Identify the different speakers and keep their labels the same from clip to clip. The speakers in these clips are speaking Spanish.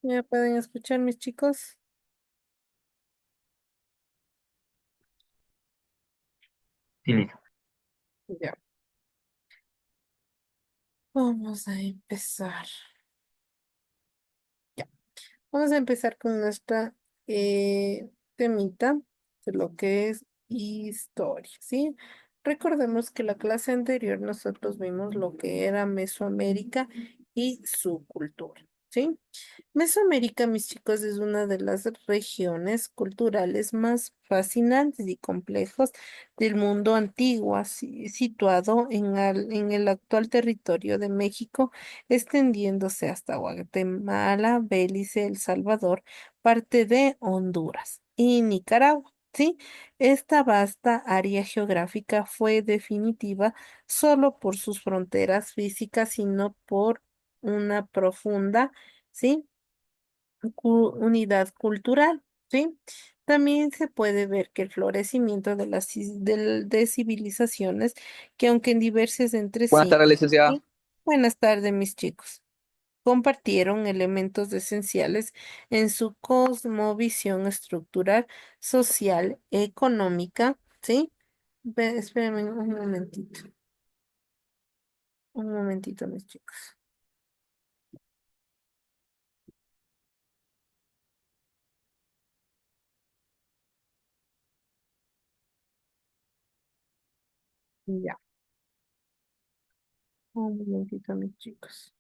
Speaker 1: ¿Me pueden escuchar, mis chicos?
Speaker 2: Sí, listo.
Speaker 1: Ya. Vamos a empezar. Ya. Vamos a empezar con nuestra temita de lo que es historia, ¿sí? Recordemos que la clase anterior nosotros vimos lo que era Mesoamérica y su cultura, ¿sí? Mesoamérica, mis chicos, es una de las regiones culturales más fascinantes y complejos del mundo antiguo, situado en el actual territorio de México, extendiéndose hasta Guatemala, Belice, El Salvador, parte de Honduras y Nicaragua. Sí, esta vasta área geográfica fue definitiva solo por sus fronteras físicas, sino por una profunda, ¿sí? Unidad cultural, ¿sí? También se puede ver que el florecimiento de de civilizaciones, que aunque en diversas entre
Speaker 2: Buenas
Speaker 1: sí,
Speaker 2: tardes, licenciada.
Speaker 1: ¿sí? Buenas tardes, mis chicos. Compartieron elementos esenciales en su cosmovisión estructural, social, económica, ¿sí? Espérenme un momentito, mis chicos. Ya, un momentito, mis chicos.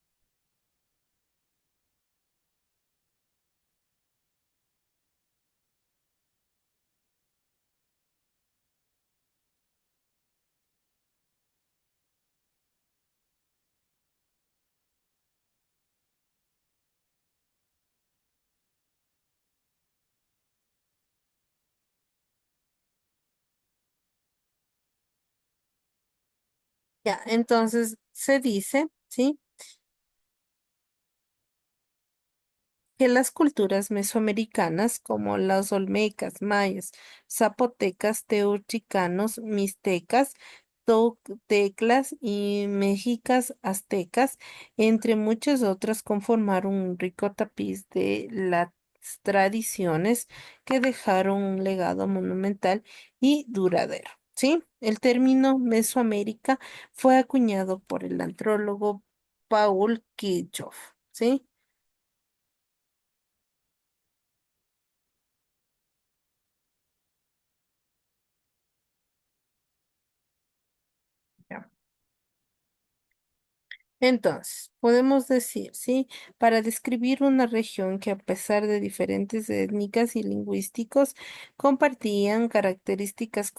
Speaker 1: Ya, entonces se dice, ¿sí? Que las culturas mesoamericanas como los olmecas, mayas, zapotecas, teotihuacanos, mixtecas, teclas y mexicas, aztecas, entre muchas otras, conformaron un rico tapiz de las tradiciones que dejaron un legado monumental y duradero. ¿Sí? El término Mesoamérica fue acuñado por el antropólogo Paul Kirchhoff. ¿Sí? Entonces, podemos decir, ¿sí? Para describir una región que a pesar de diferentes étnicas y lingüísticos, compartían características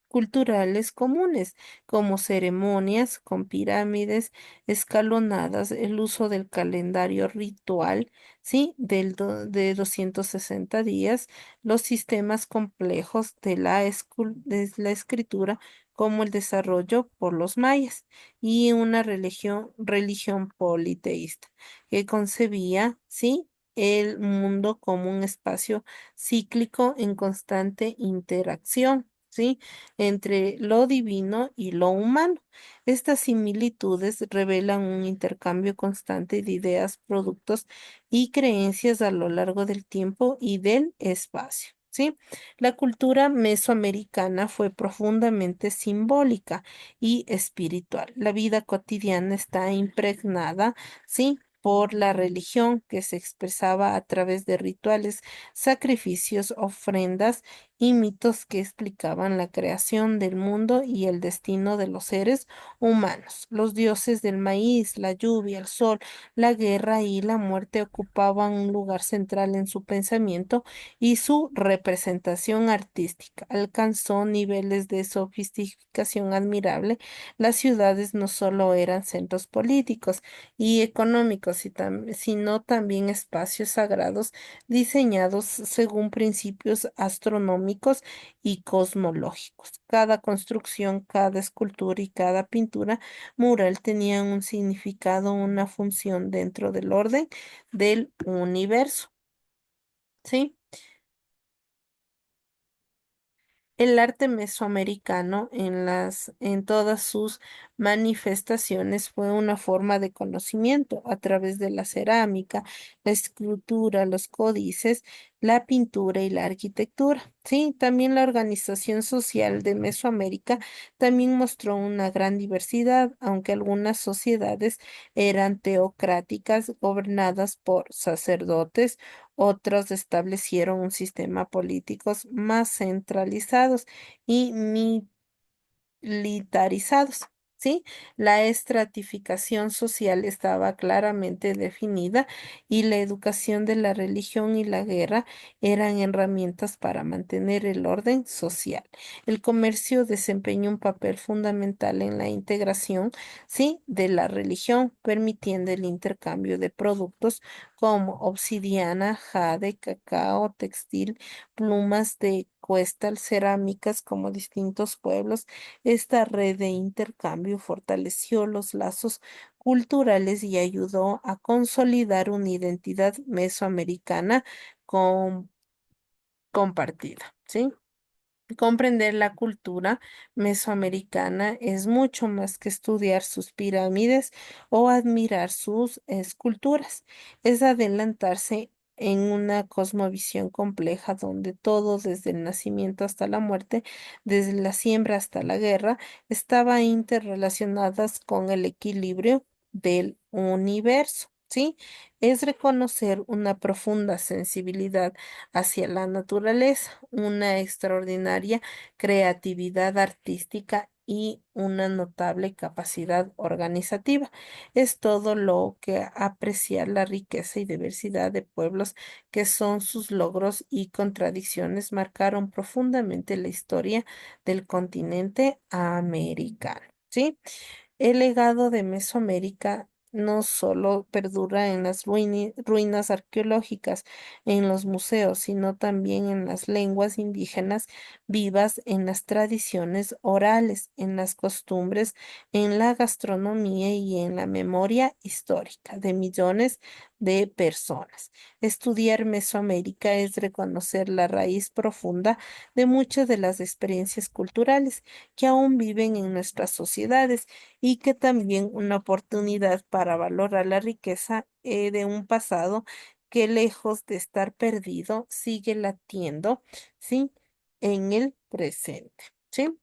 Speaker 1: culturales comunes, como ceremonias con pirámides escalonadas, el uso del calendario ritual, ¿sí? De 260 días, los sistemas complejos de de la escritura, como el desarrollo por los mayas y una religión politeísta que concebía, ¿sí? El mundo como un espacio cíclico en constante interacción, ¿sí? Entre lo divino y lo humano. Estas similitudes revelan un intercambio constante de ideas, productos y creencias a lo largo del tiempo y del espacio. ¿Sí? La cultura mesoamericana fue profundamente simbólica y espiritual. La vida cotidiana está impregnada, ¿sí? Por la religión que se expresaba a través de rituales, sacrificios, ofrendas y mitos que explicaban la creación del mundo y el destino de los seres humanos. Los dioses del maíz, la lluvia, el sol, la guerra y la muerte ocupaban un lugar central en su pensamiento y su representación artística alcanzó niveles de sofisticación admirable. Las ciudades no solo eran centros políticos y económicos, sino también espacios sagrados diseñados según principios astronómicos y cosmológicos. Cada construcción, cada escultura y cada pintura mural tenían un significado, una función dentro del orden del universo. ¿Sí? El arte mesoamericano en todas sus manifestaciones fue una forma de conocimiento a través de la cerámica, la escultura, los códices, la pintura y la arquitectura. Sí, también la organización social de Mesoamérica también mostró una gran diversidad, aunque algunas sociedades eran teocráticas gobernadas por sacerdotes, otros establecieron un sistema político más centralizados y militarizados. ¿Sí? La estratificación social estaba claramente definida y la educación de la religión y la guerra eran herramientas para mantener el orden social. El comercio desempeñó un papel fundamental en la integración, ¿sí? De la religión, permitiendo el intercambio de productos como obsidiana, jade, cacao, textil, plumas de cuestal, cerámicas como distintos pueblos. Esta red de intercambio fortaleció los lazos culturales y ayudó a consolidar una identidad mesoamericana com- compartida, ¿sí? Comprender la cultura mesoamericana es mucho más que estudiar sus pirámides o admirar sus esculturas. Es adelantarse en una cosmovisión compleja donde todo, desde el nacimiento hasta la muerte, desde la siembra hasta la guerra, estaba interrelacionadas con el equilibrio del universo. ¿Sí? Es reconocer una profunda sensibilidad hacia la naturaleza, una extraordinaria creatividad artística y una notable capacidad organizativa. Es todo lo que apreciar la riqueza y diversidad de pueblos que son sus logros y contradicciones marcaron profundamente la historia del continente americano. ¿Sí? El legado de Mesoamérica no solo perdura en las ruinas arqueológicas, en los museos, sino también en las lenguas indígenas vivas, en las tradiciones orales, en las costumbres, en la gastronomía y en la memoria histórica de millones de personas. Estudiar Mesoamérica es reconocer la raíz profunda de muchas de las experiencias culturales que aún viven en nuestras sociedades y que también una oportunidad para valorar la riqueza de un pasado que lejos de estar perdido, sigue latiendo, ¿sí? En el presente, ¿sí?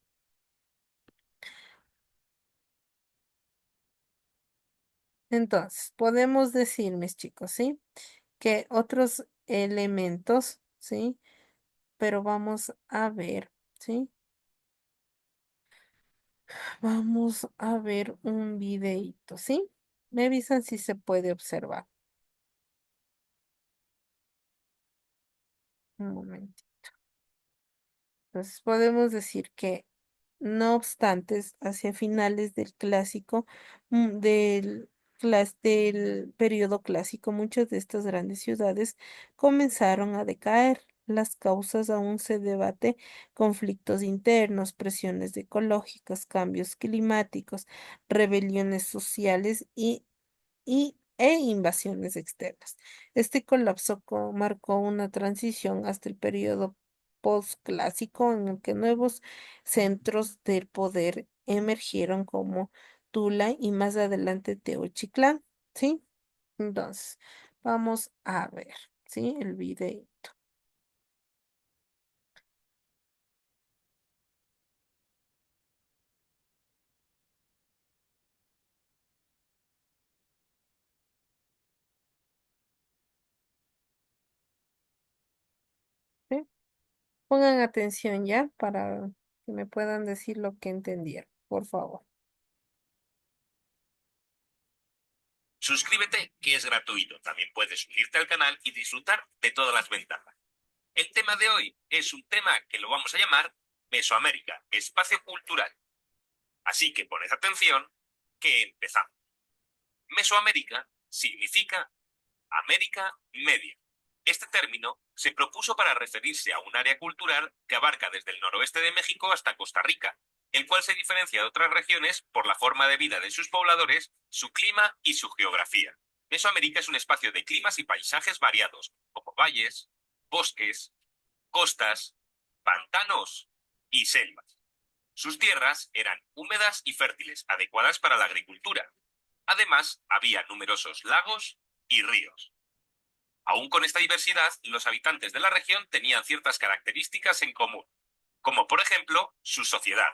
Speaker 1: Entonces, podemos decir, mis chicos, ¿sí? Que otros elementos, ¿sí? Pero vamos a ver, ¿sí? Vamos a ver un videíto, ¿sí? Me avisan si se puede observar. Un momento. Entonces podemos decir que, no obstante, hacia finales del clásico, del periodo clásico, muchas de estas grandes ciudades comenzaron a decaer. Las causas aún se debate, conflictos internos, presiones ecológicas, cambios climáticos, rebeliones sociales e invasiones externas. Este colapso marcó una transición hasta el periodo postclásico en el que nuevos centros del poder emergieron como Tula y más adelante Teochitlán, ¿sí? Entonces, vamos a ver, ¿sí? El video, ¿sí? Pongan atención ya para que me puedan decir lo que entendieron, por favor.
Speaker 3: Suscríbete, que es gratuito. También puedes unirte al canal y disfrutar de todas las ventajas. El tema de hoy es un tema que lo vamos a llamar Mesoamérica, espacio cultural. Así que poned atención, que empezamos. Mesoamérica significa América Media. Este término se propuso para referirse a un área cultural que abarca desde el noroeste de México hasta Costa Rica, el cual se diferencia de otras regiones por la forma de vida de sus pobladores, su clima y su geografía. Mesoamérica es un espacio de climas y paisajes variados, como valles, bosques, costas, pantanos y selvas. Sus tierras eran húmedas y fértiles, adecuadas para la agricultura. Además, había numerosos lagos y ríos. Aún con esta diversidad, los habitantes de la región tenían ciertas características en común, como por ejemplo su sociedad.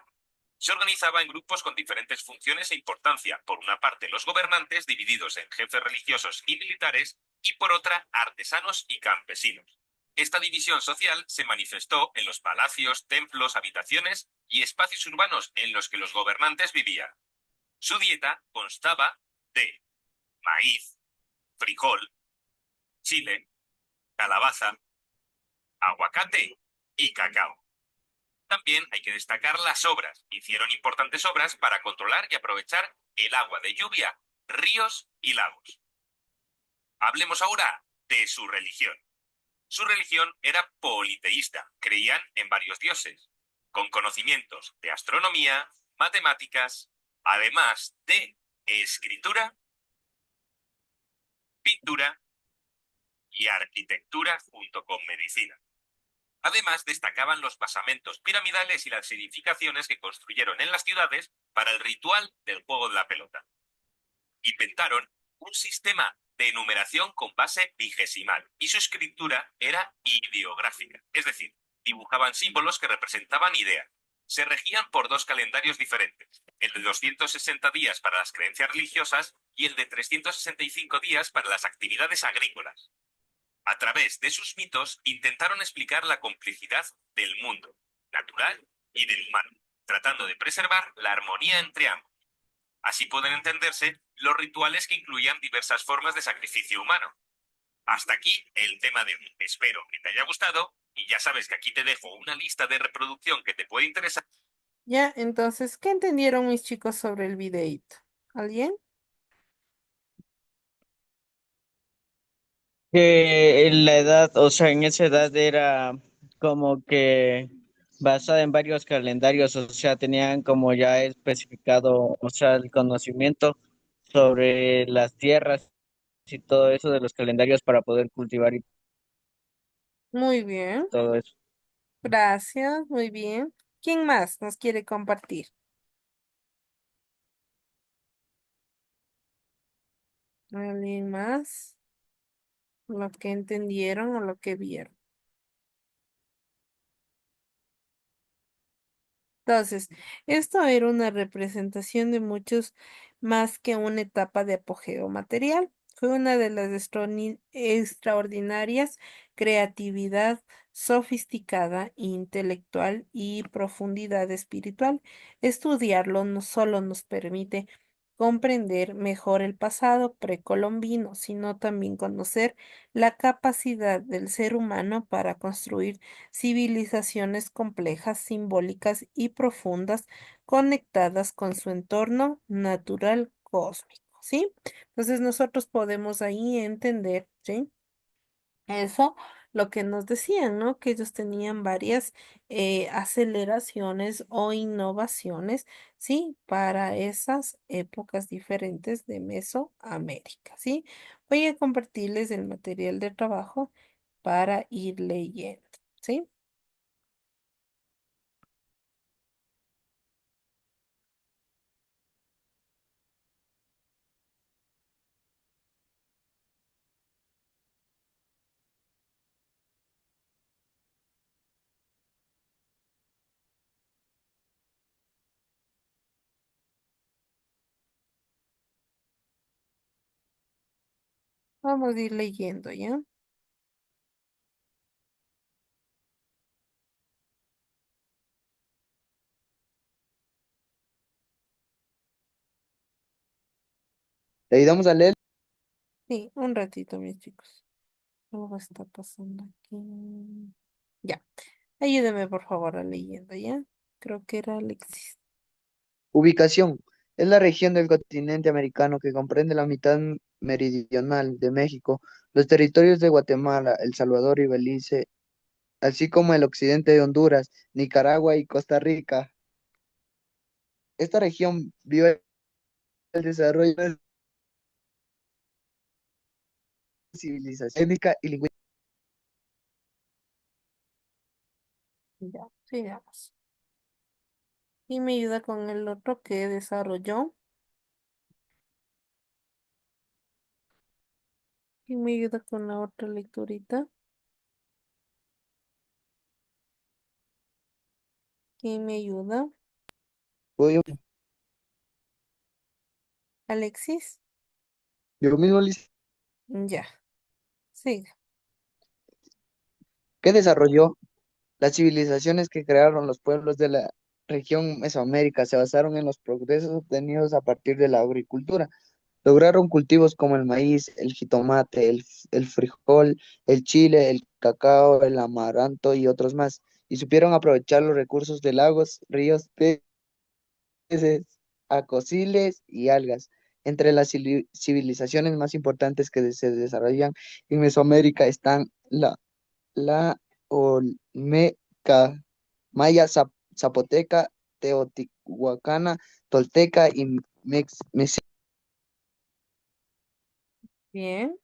Speaker 3: Se organizaba en grupos con diferentes funciones e importancia, por una parte los gobernantes divididos en jefes religiosos y militares y por otra artesanos y campesinos. Esta división social se manifestó en los palacios, templos, habitaciones y espacios urbanos en los que los gobernantes vivían. Su dieta constaba de maíz, frijol, chile, calabaza, aguacate y cacao. También hay que destacar las obras. Hicieron importantes obras para controlar y aprovechar el agua de lluvia, ríos y lagos. Hablemos ahora de su religión. Su religión era politeísta, creían en varios dioses, con conocimientos de astronomía, matemáticas, además de escritura, pintura y arquitectura junto con medicina. Además, destacaban los basamentos piramidales y las edificaciones que construyeron en las ciudades para el ritual del juego de la pelota. Inventaron un sistema de numeración con base vigesimal y su escritura era ideográfica, es decir, dibujaban símbolos que representaban ideas. Se regían por dos calendarios diferentes, el de 260 días para las creencias religiosas y el de 365 días para las actividades agrícolas. A través de sus mitos intentaron explicar la complejidad del mundo, natural y del humano, tratando de preservar la armonía entre ambos. Así pueden entenderse los rituales que incluían diversas formas de sacrificio humano. Hasta aquí el tema de hoy. Espero que te haya gustado y ya sabes que aquí te dejo una lista de reproducción que te puede interesar.
Speaker 1: Ya, entonces, ¿qué entendieron mis chicos sobre el videíto? ¿Alguien?
Speaker 4: Que en la edad, o sea, en esa edad era como que basada en varios calendarios, o sea, tenían como ya especificado, o sea, el conocimiento sobre las tierras y todo eso de los calendarios para poder cultivar y
Speaker 1: Muy bien,
Speaker 4: todo eso.
Speaker 1: gracias, muy bien. ¿Quién más nos quiere compartir? ¿Alguien más? ¿Lo que entendieron o lo que vieron? Entonces, esto era una representación de muchos más que una etapa de apogeo material. Fue una de las extraordinarias creatividad sofisticada, intelectual y profundidad espiritual. Estudiarlo no solo nos permite comprender mejor el pasado precolombino, sino también conocer la capacidad del ser humano para construir civilizaciones complejas, simbólicas y profundas, conectadas con su entorno natural cósmico, ¿sí? Entonces nosotros podemos ahí entender, ¿sí? Eso, lo que nos decían, ¿no? Que ellos tenían varias aceleraciones o innovaciones, ¿sí? Para esas épocas diferentes de Mesoamérica, ¿sí? Voy a compartirles el material de trabajo para ir leyendo, ¿sí? Vamos a ir leyendo, ¿ya?
Speaker 5: Le ayudamos a leer.
Speaker 1: Sí, un ratito, mis chicos. Algo está pasando aquí. Ya, ayúdeme por favor a leyendo, ¿ya? Creo que era Alexis.
Speaker 5: Ubicación. Es la región del continente americano que comprende la mitad meridional de México, los territorios de Guatemala, El Salvador y Belice, así como el occidente de Honduras, Nicaragua y Costa Rica. Esta región vio el desarrollo de la civilización étnica y lingüística.
Speaker 1: Ya, sigamos. Y me ayuda con el otro que desarrolló. Y me ayuda con la otra lecturita. ¿Quién me ayuda?
Speaker 5: Voy
Speaker 1: Alexis.
Speaker 5: yo mismo, Liz.
Speaker 1: Ya, siga.
Speaker 5: ¿Qué desarrolló? Las civilizaciones que crearon los pueblos de la región Mesoamérica se basaron en los progresos obtenidos a partir de la agricultura. Lograron cultivos como el maíz, el jitomate, el frijol, el chile, el cacao, el amaranto y otros más, y supieron aprovechar los recursos de lagos, ríos, peces, acosiles y algas. Entre las civilizaciones más importantes que se desarrollan en Mesoamérica están la Olmeca, Maya, Zapoteca, Teotihuacana, Tolteca y Mexica.
Speaker 1: Bien,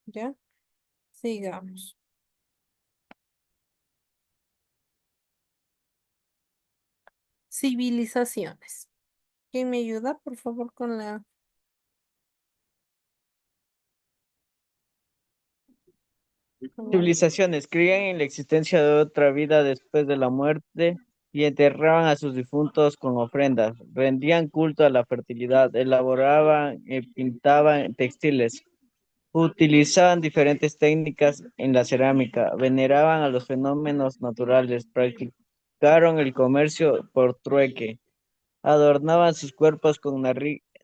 Speaker 1: ya, sigamos. Civilizaciones. ¿Quién me ayuda, por favor, con la...
Speaker 4: Civilizaciones creían en la existencia de otra vida después de la muerte y enterraban a sus difuntos con ofrendas, rendían culto a la fertilidad, elaboraban y pintaban textiles, utilizaban diferentes técnicas en la cerámica, veneraban a los fenómenos naturales, practicaron el comercio por trueque, adornaban sus cuerpos con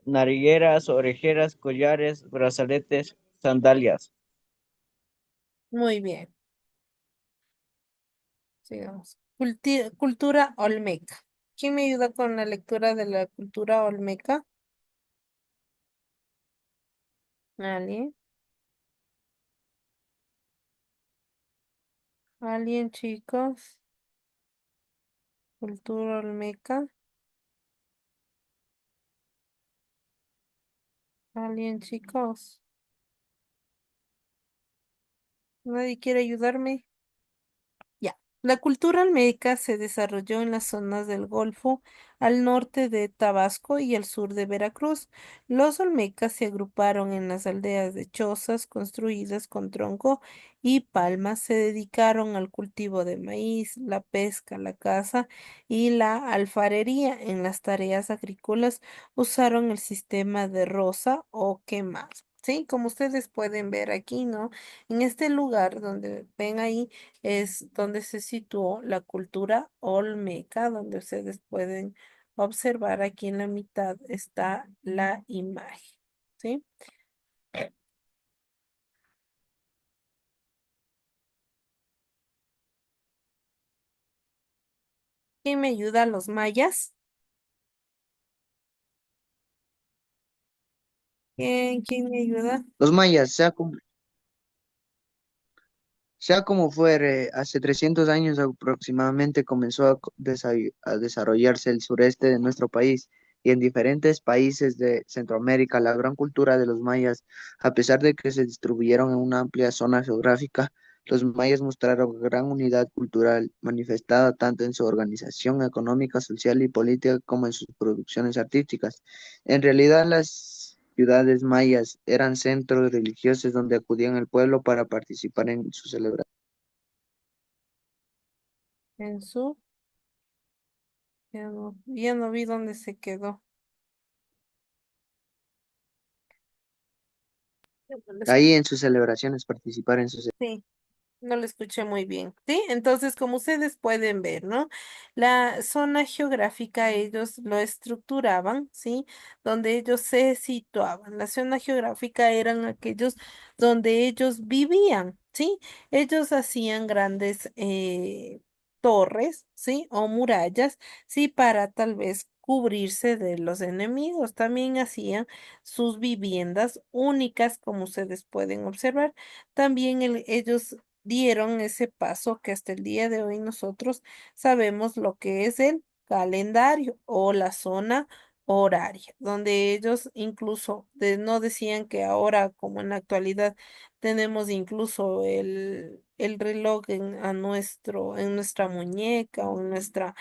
Speaker 4: narigueras, orejeras, collares, brazaletes, sandalias.
Speaker 1: Muy bien, sigamos. Cultura olmeca. ¿Quién me ayuda con la lectura de la cultura olmeca? ¿Alguien? ¿Alguien, chicos? Cultura olmeca. ¿Alguien, chicos? ¿Nadie quiere ayudarme? Ya. La cultura olmeca se desarrolló en las zonas del Golfo, al norte de Tabasco y al sur de Veracruz. Los olmecas se agruparon en las aldeas de chozas construidas con tronco y palmas. Se dedicaron al cultivo de maíz, la pesca, la caza y la alfarería. En las tareas agrícolas usaron el sistema de roza o quemar. Sí, como ustedes pueden ver aquí, ¿no? En este lugar donde ven ahí es donde se situó la cultura olmeca, donde ustedes pueden observar aquí en la mitad está la imagen, ¿sí? ¿Quién me ayuda? ¿Los mayas? ¿Quién me ayuda?
Speaker 5: Los mayas, sea como fuere, hace 300 años aproximadamente comenzó a desarrollarse el sureste de nuestro país y en diferentes países de Centroamérica. La gran cultura de los mayas, a pesar de que se distribuyeron en una amplia zona geográfica, los mayas mostraron gran unidad cultural manifestada tanto en su organización económica, social y política como en sus producciones artísticas. En realidad, las ciudades mayas eran centros religiosos donde acudían el pueblo para participar en sus celebraciones.
Speaker 1: En su, ya no vi dónde se quedó. Ya no lo
Speaker 5: Ahí en sus celebraciones, participar en sus...
Speaker 1: escuché. No lo escuché muy bien, ¿sí? Entonces, como ustedes pueden ver, ¿no? La zona geográfica ellos lo estructuraban, ¿sí? Donde ellos se situaban. La zona geográfica eran aquellos donde ellos vivían, ¿sí? Ellos hacían grandes torres, ¿sí? O murallas, ¿sí? Para tal vez cubrirse de los enemigos. También hacían sus viviendas únicas, como ustedes pueden observar. También ellos dieron ese paso que hasta el día de hoy nosotros sabemos lo que es el calendario o la zona horaria, donde ellos incluso no decían que ahora, como en la actualidad, tenemos incluso el reloj en nuestra muñeca o en nuestra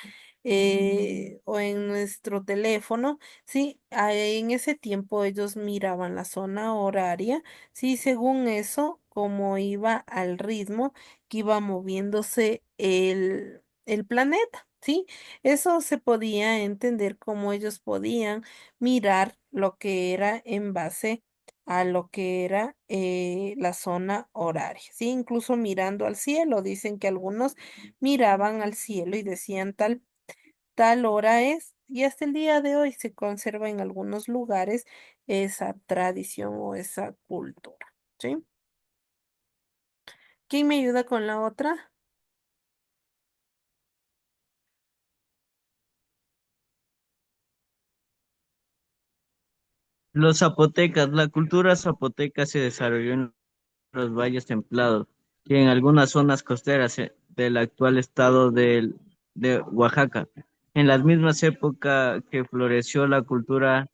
Speaker 1: o en nuestro teléfono, ¿sí? En ese tiempo ellos miraban la zona horaria, ¿sí? Según eso, como iba al ritmo que iba moviéndose el planeta, ¿sí? Eso se podía entender como ellos podían mirar lo que era en base a lo que era la zona horaria, ¿sí? Incluso mirando al cielo, dicen que algunos miraban al cielo y decían tal hora es, y hasta el día de hoy se conserva en algunos lugares esa tradición o esa cultura, ¿sí? ¿Quién me ayuda con la otra?
Speaker 4: Los zapotecas, la cultura zapoteca se desarrolló en los valles templados y en algunas zonas costeras del actual estado de Oaxaca. En las mismas épocas que floreció la cultura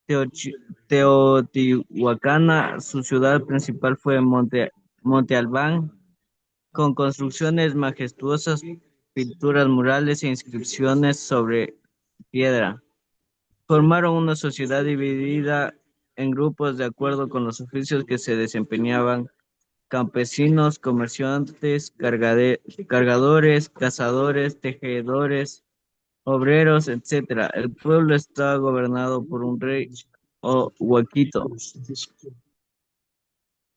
Speaker 4: teochi- teotihuacana, su ciudad principal fue Monte Albán, con construcciones majestuosas, pinturas murales e inscripciones sobre piedra. Formaron una sociedad dividida en grupos de acuerdo con los oficios que se desempeñaban: campesinos, comerciantes, cargadores, cazadores, tejedores, obreros, etcétera. El pueblo estaba gobernado por un rey o huaquito.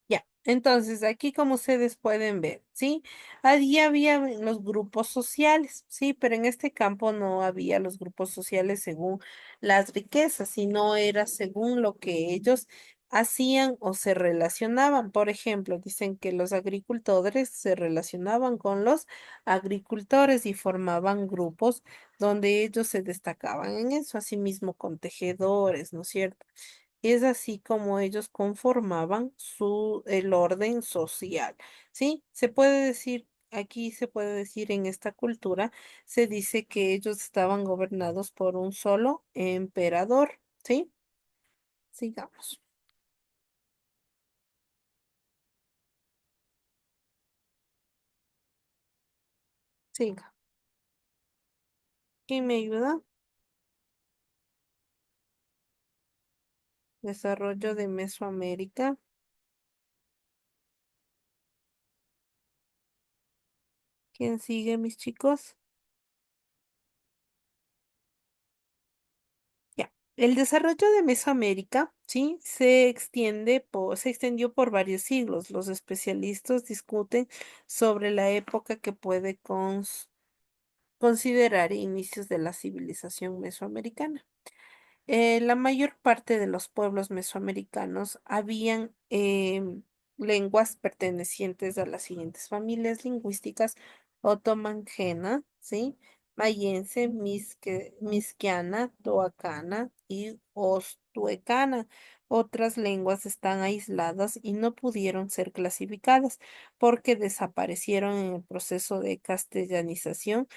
Speaker 1: Ya, entonces aquí como ustedes pueden ver, ¿sí? Allí había los grupos sociales, ¿sí? Pero en este campo no había los grupos sociales según las riquezas, sino era según lo que ellos hacían o se relacionaban. Por ejemplo, dicen que los agricultores se relacionaban con los agricultores y formaban grupos donde ellos se destacaban en eso, asimismo con tejedores, ¿no es cierto? Es así como ellos conformaban el orden social, ¿sí? Se puede decir, aquí se puede decir en esta cultura, se dice que ellos estaban gobernados por un solo emperador, ¿sí? Sigamos, siga. ¿Quién me ayuda? Desarrollo de Mesoamérica. ¿Quién sigue, mis chicos? Ya. El desarrollo de Mesoamérica, ¿sí? Se extendió por varios siglos. Los especialistas discuten sobre la época que puede considerar inicios de la civilización mesoamericana. La mayor parte de los pueblos mesoamericanos habían lenguas pertenecientes a las siguientes familias lingüísticas: otomangena, ¿sí? Mayense, misquiana, toacana y ostuecana. Otras lenguas están aisladas y no pudieron ser clasificadas porque desaparecieron en el proceso de castellanización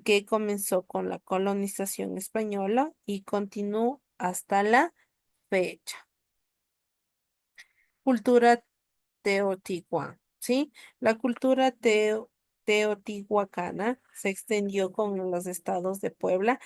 Speaker 1: que comenzó con la colonización española y continuó hasta la fecha. Cultura teotihuacana, ¿sí? La cultura teotihuacana se extendió con los estados de Puebla,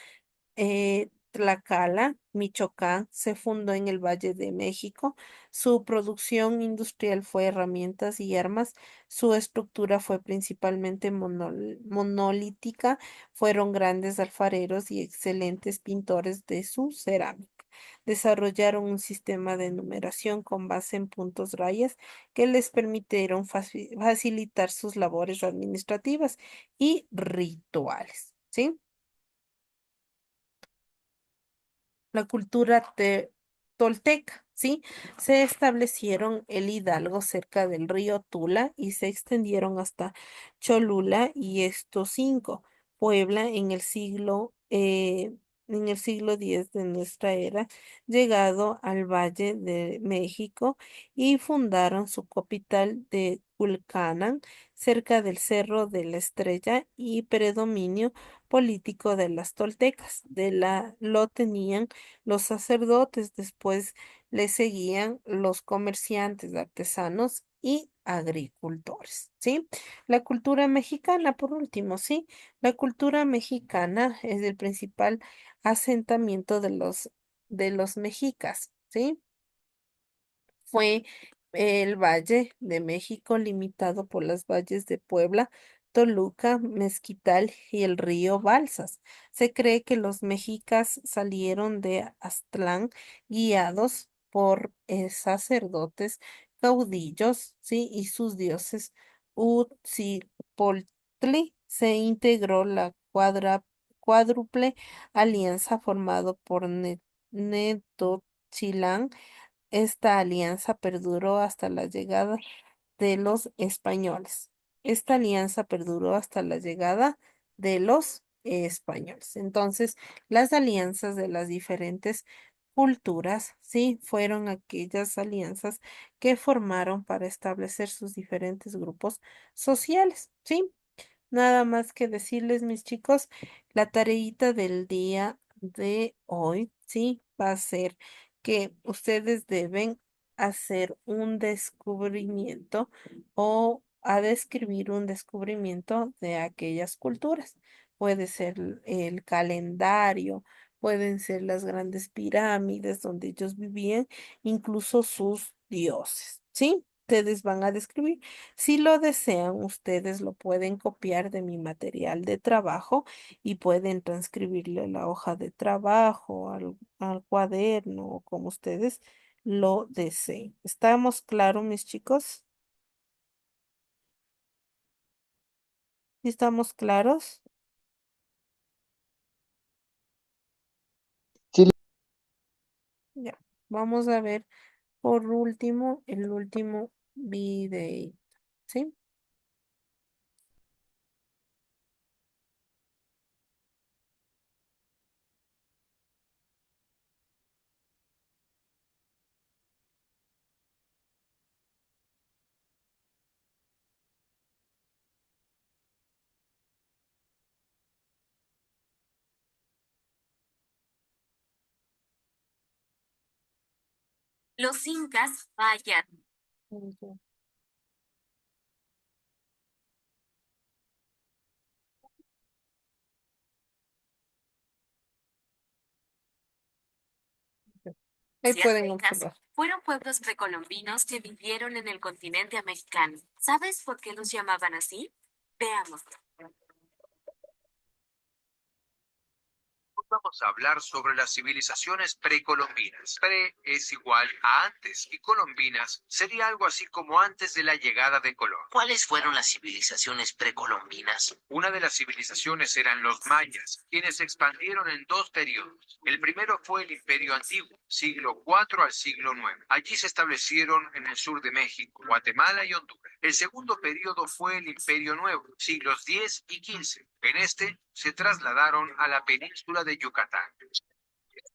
Speaker 1: Tlaxcala, Michoacán, se fundó en el Valle de México. Su producción industrial fue herramientas y armas. Su estructura fue principalmente monolítica. Fueron grandes alfareros y excelentes pintores de su cerámica. Desarrollaron un sistema de numeración con base en puntos rayas que les permitieron facilitar sus labores administrativas y rituales, ¿sí? La cultura tolteca, ¿sí? Se establecieron el Hidalgo cerca del río Tula y se extendieron hasta Cholula y Extocinco, Puebla en el siglo X de nuestra era, llegado al Valle de México y fundaron su capital de Culcanan, cerca del Cerro de la Estrella y predominio político de las toltecas. Lo tenían los sacerdotes, después le seguían los comerciantes, artesanos y agricultores, ¿sí? La cultura mexicana, por último, ¿sí? La cultura mexicana es el principal asentamiento de los mexicas, ¿sí? Fue el Valle de México limitado por las valles de Puebla, Toluca, Mezquital y el río Balsas. Se cree que los mexicas salieron de Aztlán guiados por sacerdotes, caudillos, ¿sí? Y sus dioses Huitzilopochtli. Se integró la cuádruple alianza formado por Netochtlán. Esta alianza perduró hasta la llegada de los españoles. Esta alianza perduró hasta la llegada de los españoles. Entonces, las alianzas de las diferentes culturas, sí, fueron aquellas alianzas que formaron para establecer sus diferentes grupos sociales, ¿sí? Nada más que decirles, mis chicos, la tareita del día de hoy, sí, va a ser que ustedes deben hacer un descubrimiento o a describir un descubrimiento de aquellas culturas. Puede ser el calendario, pueden ser las grandes pirámides donde ellos vivían, incluso sus dioses, ¿sí? Ustedes van a describir. Si lo desean, ustedes lo pueden copiar de mi material de trabajo y pueden transcribirle la hoja de trabajo al cuaderno o como ustedes lo deseen. ¿Estamos claros, mis chicos? ¿Sí estamos claros?
Speaker 5: Sí,
Speaker 1: Ya. Vamos a ver por último el último video. ¿Sí?
Speaker 6: Los incas, vaya.
Speaker 1: Ahí
Speaker 6: Y
Speaker 1: pueden
Speaker 6: aztecas
Speaker 1: observar.
Speaker 6: fueron pueblos precolombinos que vivieron en el continente americano. ¿Sabes por qué los llamaban así? Veamos.
Speaker 3: Vamos a hablar sobre las civilizaciones precolombinas. Pre es igual a antes y colombinas sería algo así como antes de la llegada de Colón.
Speaker 7: ¿Cuáles fueron las civilizaciones precolombinas?
Speaker 3: Una de las civilizaciones eran los mayas, quienes se expandieron en dos periodos. El primero fue el Imperio Antiguo, siglo IV al siglo IX. Allí se establecieron en el sur de México, Guatemala y Honduras. El segundo periodo fue el Imperio Nuevo, siglos X y XV. En este se trasladaron a la península de Yucatán.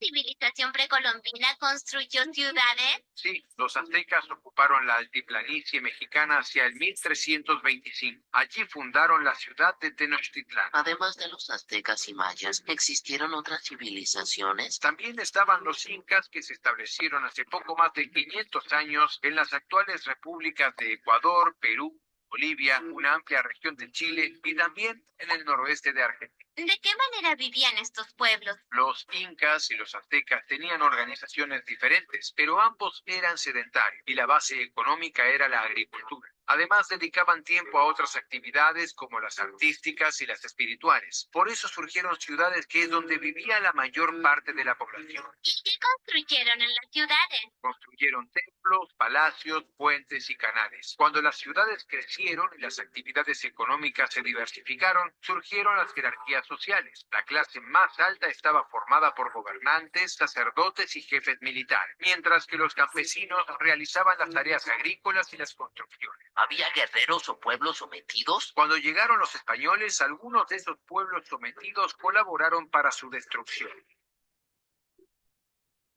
Speaker 8: ¿Civilización precolombina construyó ciudades?
Speaker 3: Sí, los aztecas ocuparon la altiplanicie mexicana hacia el 1325. Allí fundaron la ciudad de Tenochtitlán.
Speaker 7: Además de los aztecas y mayas, ¿existieron otras civilizaciones?
Speaker 3: También estaban los incas que se establecieron hace poco más de 500 años en las actuales repúblicas de Ecuador, Perú, Bolivia, una amplia región de Chile y también en el noroeste de Argentina.
Speaker 8: ¿De qué manera vivían estos pueblos?
Speaker 3: Los incas y los aztecas tenían organizaciones diferentes, pero ambos eran sedentarios y la base económica era la agricultura. Además, dedicaban tiempo a otras actividades como las artísticas y las espirituales. Por eso surgieron ciudades que es donde vivía la mayor parte de la población.
Speaker 8: ¿Y qué construyeron en las ciudades?
Speaker 3: Construyeron templos, palacios, puentes y canales. Cuando las ciudades crecieron y las actividades económicas se diversificaron, surgieron las jerarquías sociales. La clase más alta estaba formada por gobernantes, sacerdotes y jefes militares, mientras que los campesinos realizaban las tareas agrícolas y las construcciones.
Speaker 7: ¿Había guerreros o pueblos sometidos?
Speaker 3: Cuando llegaron los españoles, algunos de esos pueblos sometidos colaboraron para su destrucción.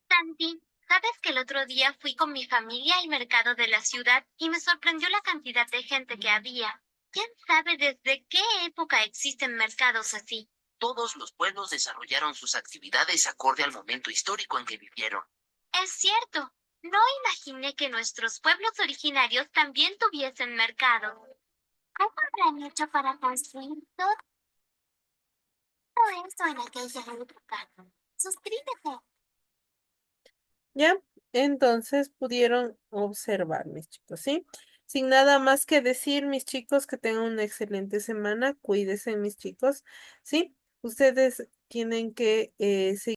Speaker 8: Santi, ¿sabes que el otro día fui con mi familia al mercado de la ciudad y me sorprendió la cantidad de gente que había? ¿Quién sabe desde qué época existen mercados así?
Speaker 7: Todos los pueblos desarrollaron sus actividades acorde al momento histórico en que vivieron.
Speaker 8: Es cierto. No imaginé que nuestros pueblos originarios también tuviesen mercado. ¿Cómo habrán hecho para construir todo eso en aquella época? Suscríbete.
Speaker 1: ¿Ya? Entonces pudieron observar, mis chicos, ¿sí? Sin nada más que decir, mis chicos, que tengan una excelente semana. Cuídense, mis chicos, ¿sí? Ustedes tienen que seguir